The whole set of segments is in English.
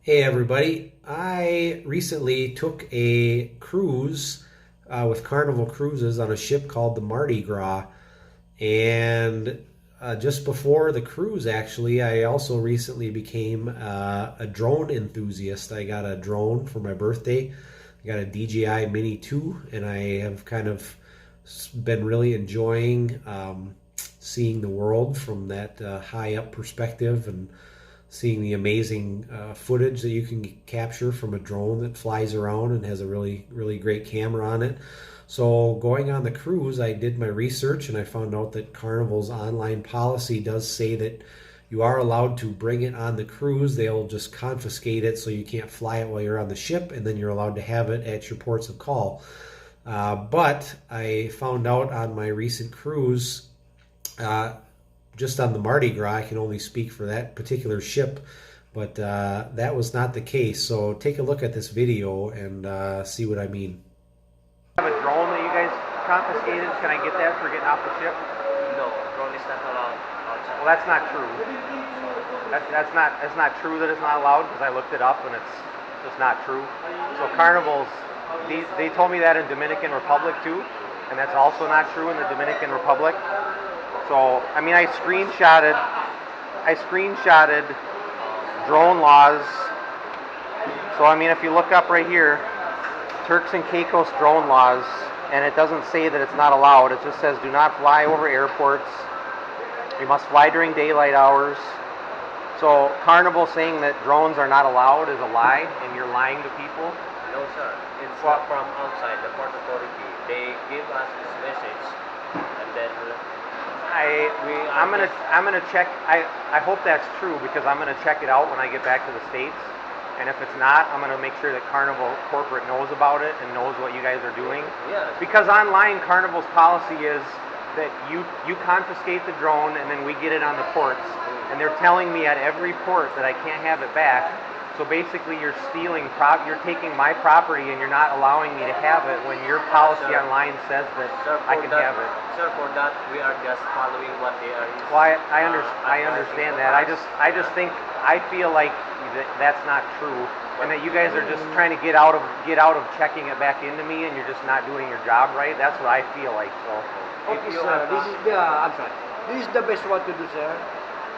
Hey everybody, I recently took a cruise with Carnival Cruises on a ship called the Mardi Gras. And just before the cruise, actually, I also recently became a drone enthusiast. I got a drone for my birthday. I got a DJI Mini 2, and I have kind of been really enjoying seeing the world from that high up perspective and seeing the amazing footage that you can capture from a drone that flies around and has a really great camera on it. So going on the cruise, I did my research and I found out that Carnival's online policy does say that you are allowed to bring it on the cruise. They'll just confiscate it so you can't fly it while you're on the ship, and then you're allowed to have it at your ports of call. But I found out on my recent cruise, uh, just on the Mardi Gras, I can only speak for that particular ship, but that was not the case. So take a look at this video and see what I mean. Have a drone that you guys confiscated. Can I get that for getting off the ship? No, drone is not allowed outside. Well, that's not true. That's not true that it's not allowed, because I looked it up and it's just not true. So Carnivals, they told me that in Dominican Republic too, and that's also not true in the Dominican Republic. So I mean, I screenshotted drone laws. So I mean, if you look up right here, Turks and Caicos drone laws, and it doesn't say that it's not allowed. It just says do not fly over airports. You must fly during daylight hours. So Carnival saying that drones are not allowed is a lie, and you're lying to people. No, sir. It's not from outside the port authority. They give us this message, and then I'm gonna check. I hope that's true, because I'm gonna check it out when I get back to the States. And if it's not, I'm going to make sure that Carnival corporate knows about it and knows what you guys are doing. Yes. Because online, Carnival's policy is that you confiscate the drone and then we get it on the ports. And they're telling me at every port that I can't have it back. So basically, you're stealing, you're taking my property and you're not allowing me to have it when your policy online says that I can have it. Sir, for that, we are just following what they are. Well, I understand that. I just think, I feel like that's not true, and that you guys are just trying to get out of checking it back into me, and you're just not doing your job right. That's what I feel like. So, Okay, sir. This is the I'm sorry. This is the best one to do, sir.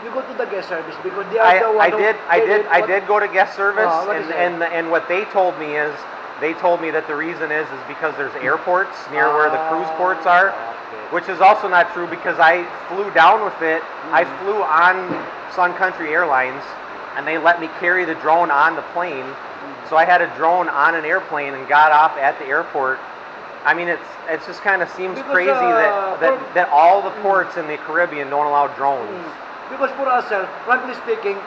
You go to the guest service because they are the one. I did go to guest service, what is and what they told me is, that the reason is because there's airports near where the cruise ports are, which is also not true, because I flew down with it. I flew on Sun Country Airlines, and they let me carry the drone on the plane. So I had a drone on an airplane and got off at the airport. I mean, it's just kind of seems Because, crazy that all the ports in the Caribbean don't allow drones. Because for us, sir, frankly speaking,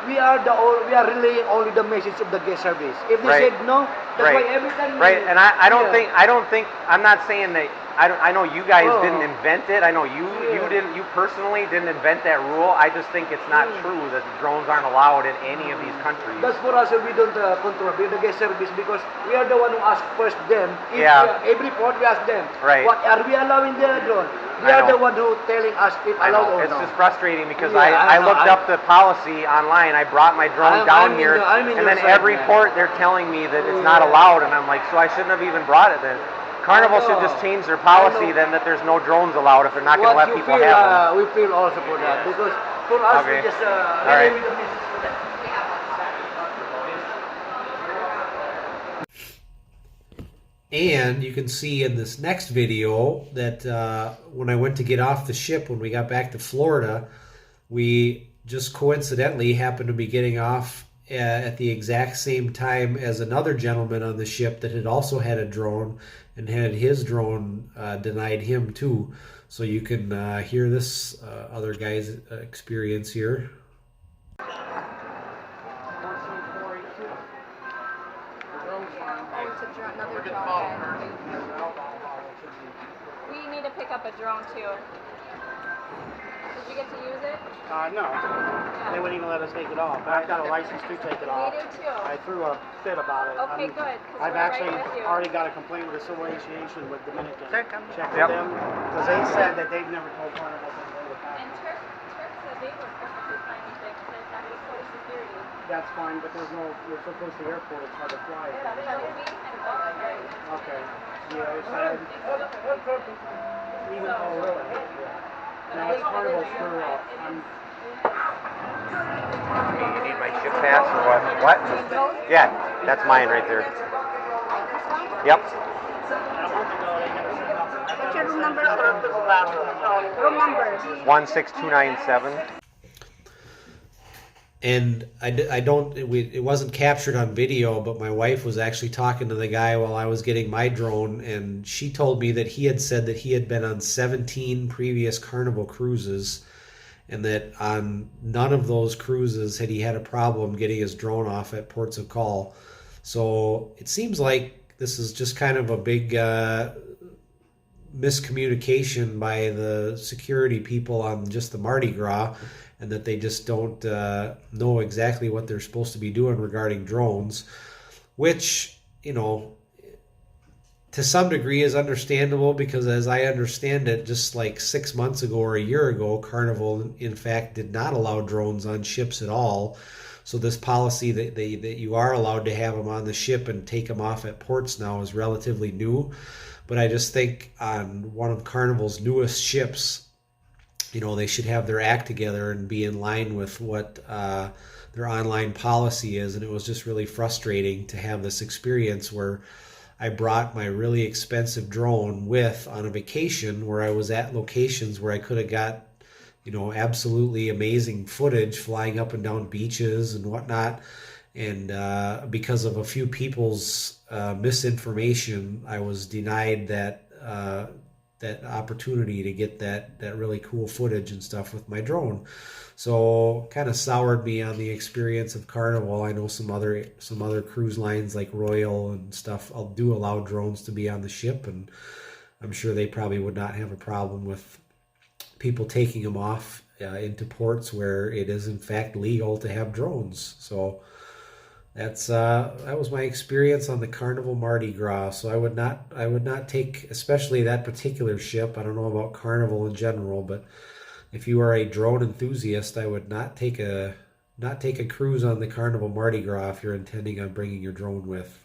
we are relaying only the message of the guest service. If they Right. said no, that's Right. why every time. Right, and I don't Yeah. think I'm not saying that I know you guys Oh. didn't invent it. I know you personally didn't invent that rule. I just think it's not true that drones aren't allowed in any of these countries. That's for us, we don't control the guest service because we are the one who ask first them. If Yeah. Every port we ask them. Right. What are we allowing the drone? They I are the know. one who telling us if I allowed know. or It's not. just frustrating because Yeah, I I know. looked up the policy online. I brought my drone I'm down in here, the- I'm in and your then side, every man. port they're telling me that it's not Yeah. allowed, and I'm like, so I shouldn't have even brought it then. Carnival should just change their policy know. then, that there's no drones allowed if they're not going to What let you people feel, have them. we feel also for that because for us Okay. we just right. relay with the message to them. And you can see in this next video that when I went to get off the ship, when we got back to Florida, we just coincidentally happened to be getting off at the exact same time as another gentleman on the ship that had also had a drone and had his drone denied him too. So you can hear this other guy's experience here. Another drone. We need to pick up a drone too. Did you get to use it? No. They wouldn't even let us take it off. But I've got a license to take it off. We do too. I threw a fit about it. Okay, good, 'cause I've we're right actually with you. already got a complaint with the Civil Aviation with Dominican. Check with Yep. them because they said that they've never told Carnival to hold it back. And Turks said they were perfectly fine with it because I thought it was so security. That's fine, but there's no. You're so close to the airport, it's hard to fly. Okay. Yeah, it's even. Oh, really? Yeah. No, it's Carnival screw up. You need my ship pass or what? What? Yeah, that's mine right there. Yep. What's your room number, sir? Room number. 16297. And it wasn't captured on video, but my wife was actually talking to the guy while I was getting my drone, and she told me that he had said that he had been on 17 previous Carnival cruises, and that on none of those cruises had he had a problem getting his drone off at ports of call. So it seems like this is just kind of a big miscommunication by the security people on just the Mardi Gras, and that they just don't know exactly what they're supposed to be doing regarding drones, which, you know, to some degree is understandable, because as I understand it, just like 6 months ago or a year ago, Carnival in fact did not allow drones on ships at all. So this policy that you are allowed to have them on the ship and take them off at ports now is relatively new. But I just think on one of Carnival's newest ships, you know, they should have their act together and be in line with what their online policy is. And it was just really frustrating to have this experience where I brought my really expensive drone with on a vacation where I was at locations where I could have got, you know, absolutely amazing footage flying up and down beaches and whatnot. And because of a few people's misinformation, I was denied that opportunity to get that really cool footage and stuff with my drone. So kind of soured me on the experience of Carnival. I know some other cruise lines like Royal and stuff do allow drones to be on the ship, and I'm sure they probably would not have a problem with people taking them off into ports where it is in fact legal to have drones. So that was my experience on the Carnival Mardi Gras. So I would not take, especially that particular ship. I don't know about Carnival in general, but if you are a drone enthusiast, I would not take a cruise on the Carnival Mardi Gras if you're intending on bringing your drone with.